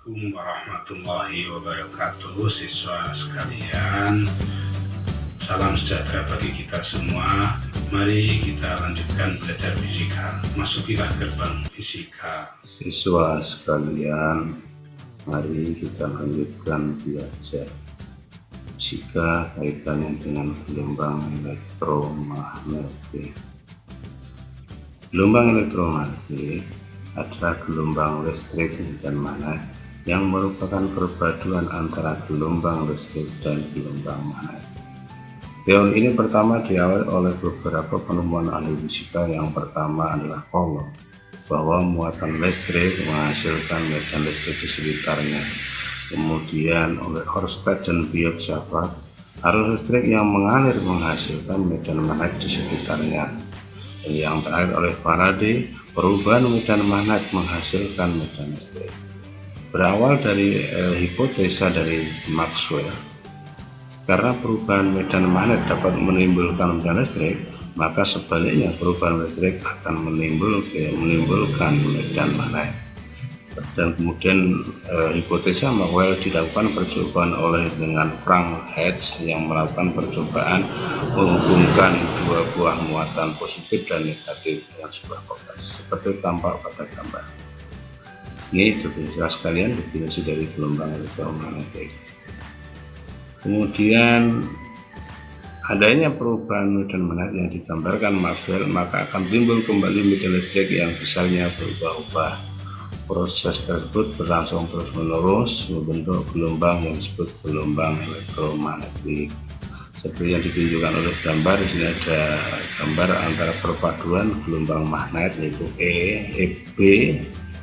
Assalamualaikum warahmatullahi wabarakatuh. Siswa sekalian, salam sejahtera bagi kita semua. Mari kita lanjutkan belajar fisika. Masukilah gerbang fisika. Siswa sekalian, mari kita lanjutkan belajar fisika kaitannya dengan gelombang elektromagnetik. Gelombang elektromagnetik adalah gelombang listrik dan magnet yang merupakan perpaduan antara gelombang listrik dan gelombang magnet. Teori ini pertama diawali oleh beberapa penemuan ahli fisika. Yang pertama adalah Coulomb, bahwa muatan listrik menghasilkan medan listrik di sekitarnya. Kemudian oleh Oersted dan Biot-Savart, arus listrik yang mengalir menghasilkan medan magnet di sekitarnya. Dan yang terakhir oleh Faraday, perubahan medan magnet menghasilkan medan listrik. Berawal dari hipotesa dari Maxwell, karena perubahan medan magnet dapat menimbulkan medan listrik, maka sebaliknya perubahan listrik akan menimbulkan medan magnet. Dan kemudian hipotesa Maxwell dilakukan percobaan dengan Frank Hertz yang melakukan percobaan menghubungkan dua buah muatan positif dan negatif dengan sebuah kopas, seperti tampak pada gambar. Ini siswa sekalian definisi dari gelombang elektromagnetik. Kemudian adanya perubahan medan magnet yang digambarkan Maxwell, maka akan timbul kembali medan listrik yang besarnya berubah-ubah. Proses tersebut berlangsung terus-menerus membentuk gelombang yang disebut gelombang elektromagnetik. Seperti yang ditunjukkan oleh gambar, di sini ada gambar antara perpaduan gelombang magnet yaitu B,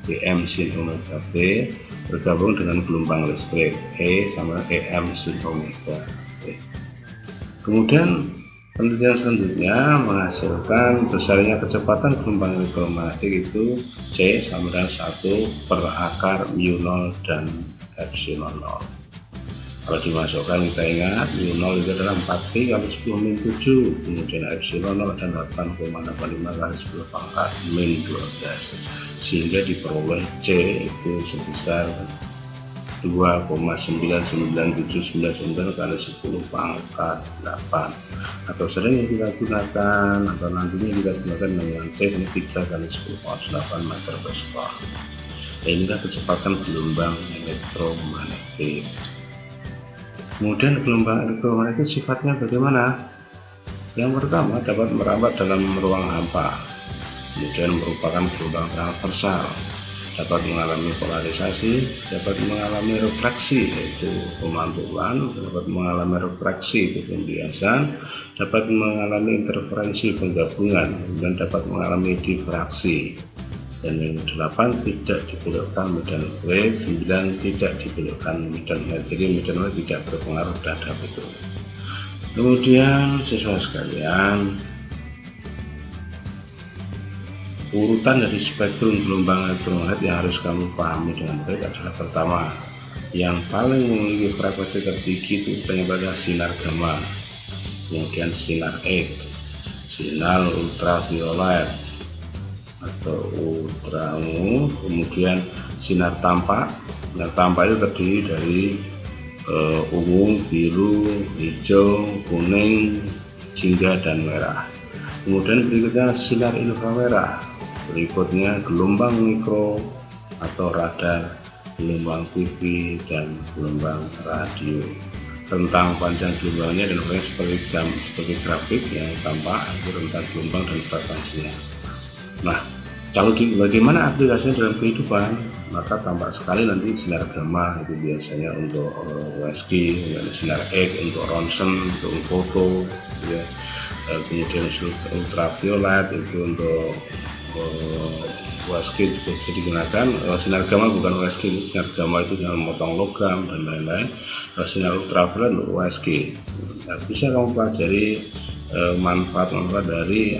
Bm sin omega T bergabung dengan gelombang listrik E sama Em sin omega T. Kemudian penelitian selanjutnya menghasilkan besarnya kecepatan gelombang elektromagnetik itu C sama dengan 1 per akar mu0 dan epsilon 0. Kalau dimasukkan kita ingat mu0 itu adalah 4pi kali 10 min 7, kemudian epsilon 0 dan 8,85 kali 10 pangkat min 12, sehingga diperoleh C itu sebesar 2,99799 kali 10 pangkat 8, atau sering kita gunakan atau nantinya kita gunakan dengan C ini 3 kali 10 pangkat 8 meter per sektor. Inilah kecepatan gelombang elektromagnetik. Kemudian gelombang elektromagnetik sifatnya bagaimana? Yang pertama, dapat merambat dalam ruang hampa, kemudian merupakan gelombang transversal, dapat mengalami polarisasi, dapat mengalami refleksi yaitu pemantulan, dapat mengalami refraksi itu pembiasan, dapat mengalami interferensi penggabungan, dan dapat mengalami difraksi. Dan yang 8, tidak dibelokkan medan listrik. 9, tidak dibelokkan medan magnet. Jadi medan magnet tidak berpengaruh terhadap itu. Kemudian siswa sekalian, urutan dari spektrum gelombang elektromagnetik yang harus kamu pahami dengan baik adalah pertama, yang paling memiliki frekuensi tertinggi itu adalah sinar gamma, kemudian sinar X, sinar ultraviolet atau ultraungu, kemudian sinar tampak. Sinar tampak itu terdiri dari ungu, biru, hijau, kuning, jingga, dan merah. Kemudian berikutnya sinar inframerah, berikutnya gelombang mikro atau radar, gelombang TV, dan gelombang radio. Rentang panjang gelombangnya dan seperti grafik yang tampak itu rentang gelombang dan frekuensinya. Nah, kalau bagaimana aplikasinya dalam kehidupan, maka tampak sekali nanti sinar gamma itu biasanya untuk USG, sinar X untuk ronsen, untuk foto, ya. Kemudian ultraviolet itu untuk USG juga bisa digunakan. Sinar gamma bukan USG, sinar gamma itu yang memotong logam dan lain-lain. Sinar ultraviolet untuk USG. Nah, bisa kamu pelajari manfaat dari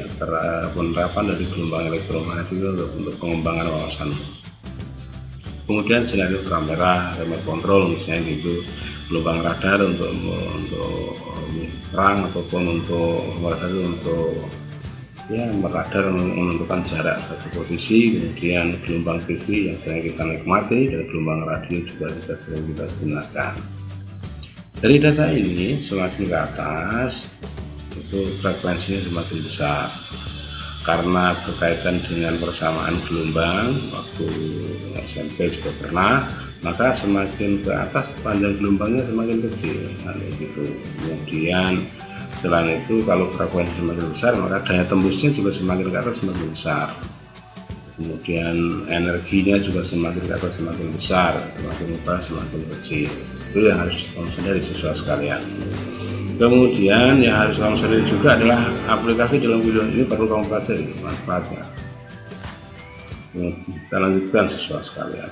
penerapan dari gelombang elektromagnetik untuk pengembangan wawasan. Kemudian sinar inframerah, remote control misalnya gitu, gelombang radar untuk perang ataupun untuk ya radar menentukan jarak satu posisi, kemudian gelombang TV yang sering kita nikmati, dan gelombang radio juga sering kita gunakan. Dari data ini semakin ke atas itu frekuensinya semakin besar karena berkaitan dengan persamaan gelombang. Waktu SMP juga pernah, maka semakin ke atas panjang gelombangnya semakin kecil, gitu. Kemudian selain itu, kalau frekuensi semakin besar, maka daya tembusnya juga semakin ke atas semakin besar. Kemudian energinya juga semakin ke atas semakin besar, semakin besar semakin kecil. Itu yang harus kamu sadari siswa sekalian. Kemudian yang harus kamu sadari juga adalah aplikasi dalam video ini perlu kamu pelajari manfaatnya. Kita lanjutkan siswa sekalian.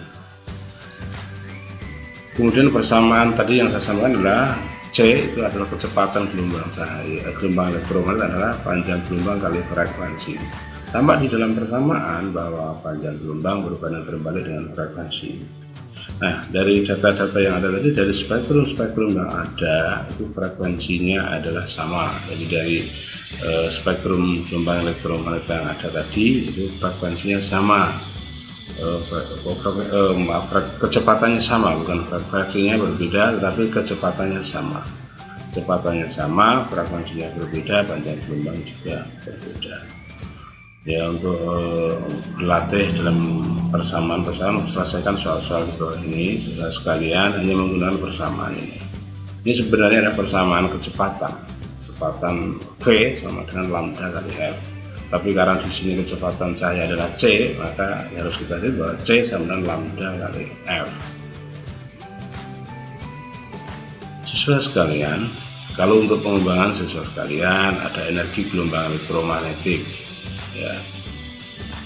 Kemudian persamaan tadi yang saya sampaikan adalah C itu adalah kecepatan gelombang cahaya, gelombang elektromagnetik adalah panjang gelombang kali frekuensi. Tampak di dalam persamaan bahwa panjang gelombang berbanding terbalik dengan frekuensi. Nah, dari data-data yang ada tadi, dari spektrum yang ada itu frekuensinya adalah sama. Jadi dari spektrum gelombang elektromagnetik yang ada tadi itu frekuensinya sama. Kecepatannya sama, bukan frekuensinya berbeda, tetapi kecepatannya sama. Kecepatannya sama, frekuensinya berbeda, panjang gelombang juga berbeda. Ya, untuk berlatih dalam persamaan selesaikan soal-soal di bawah ini, saudara sekalian, hanya menggunakan persamaan ini. Ini sebenarnya ada persamaan kecepatan V sama dengan lambda kali F. Tapi karena di sini kecepatan cahaya adalah C, maka harus kita lihat bahwa C sama dengan lambda kali F. Siswa sekalian, kalau untuk pengembangan siswa sekalian ada energi gelombang elektromagnetik. Ya,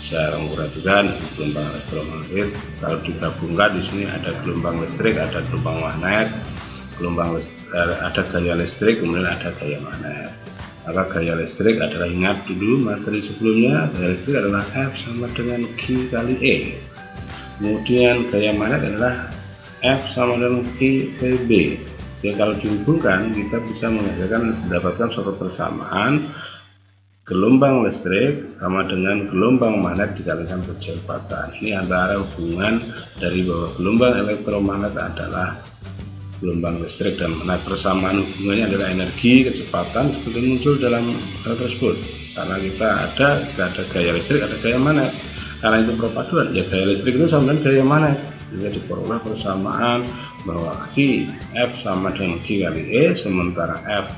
saya perhatikan gelombang elektromagnetik. Kalau digabungkan di sini ada gelombang listrik, ada gelombang magnet, ada gaya listrik, kemudian ada gaya magnet. Maka gaya listrik adalah, ingat dulu materi sebelumnya, gaya listrik adalah F sama dengan Q kali E. Kemudian gaya magnet adalah F sama dengan Q PB. Ya, kalau dihubungkan kita bisa mendapatkan suatu persamaan gelombang listrik sama dengan gelombang magnet dikalikan kecepatan. Ini antara hubungan dari bahwa gelombang elektromagnet adalah gelombang listrik dan magnet. Persamaan hubungannya adalah energi, kecepatan seperti muncul dalam hal tersebut. Karena kita ada gaya listrik, ada gaya magnet. Karena itu perpaduan, ya gaya listrik itu sama dengan gaya magnet. Jadi diperoleh persamaan bahwa Q F sama dengan Q kali E, sementara F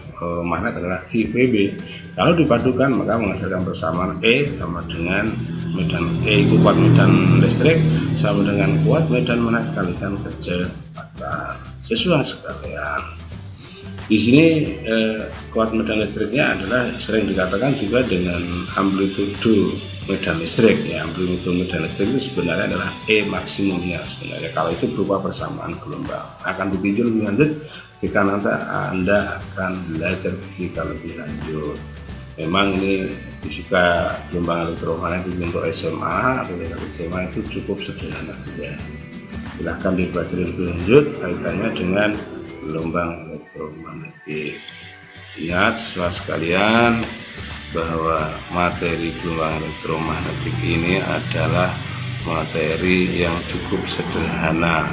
magnet adalah Q PB. Kalau dipadukan maka menghasilkan persamaan E sama dengan medan E itu kuat medan listrik sama dengan kuat medan magnet kalikan kecepatan. Siswa sekalian, di sini kuat medan listriknya adalah sering dikatakan juga dengan amplitudo medan listrik. Ya, amplitudo medan listrik itu sebenarnya adalah E maksimumnya sebenarnya. Kalau itu berupa persamaan gelombang. Akan ditinjau lebih lanjut jika nanti Anda akan belajar fisika lebih lanjut. Memang ini fisika gelombang elektromagnetik untuk SMA atau tingkat SMA itu cukup sederhana saja. Silahkan dipelajari lebih lanjut kaitannya dengan gelombang elektromagnetik. Ingat siswa sekalian bahwa materi gelombang elektromagnetik ini adalah materi yang cukup sederhana,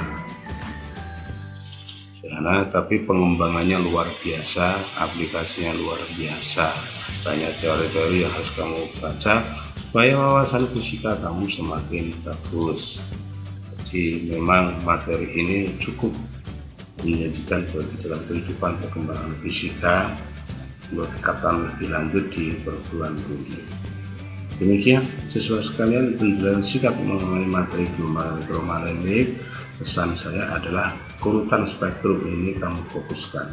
tapi pengembangannya luar biasa, aplikasinya luar biasa. Banyak teori-teori yang harus kamu baca supaya wawasan fisika kamu semakin bagus. Jadi memang materi ini cukup menyajikan bagi dalam kehidupan perkembangan fisika untuk tingkatan lebih lanjut di perguruan tinggi. Demikian siswa sekalian penjelasan singkat mengenai materi gelombang elektromagnetik. Pesan saya adalah urutan spektrum ini kamu fokuskan.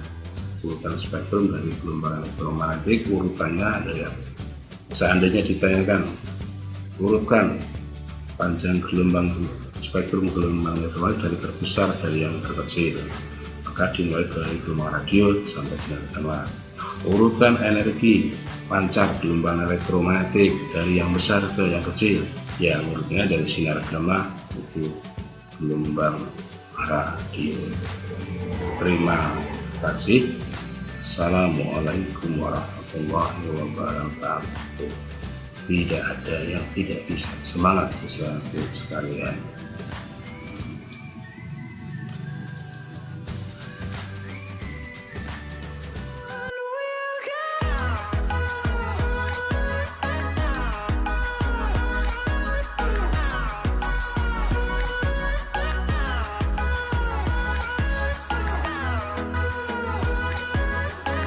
Urutan spektrum dari gelombang elektromagnetik, urutannya dari seandainya ditanyakan urutkan panjang gelombang spektrum gelombang elektromagnetik dari terbesar dari yang terkecil, maka dimulai dari gelombang radio sampai sinar gamma. Urutkan energi pancar gelombang elektromagnetik dari yang besar ke yang kecil, ya urutnya dari sinar gamma itu gelombang radio. Terima kasih. Assalamualaikum warahmatullahi wabarakatuh. Tidak ada yang tidak bisa. Semangat siswaku sekalian.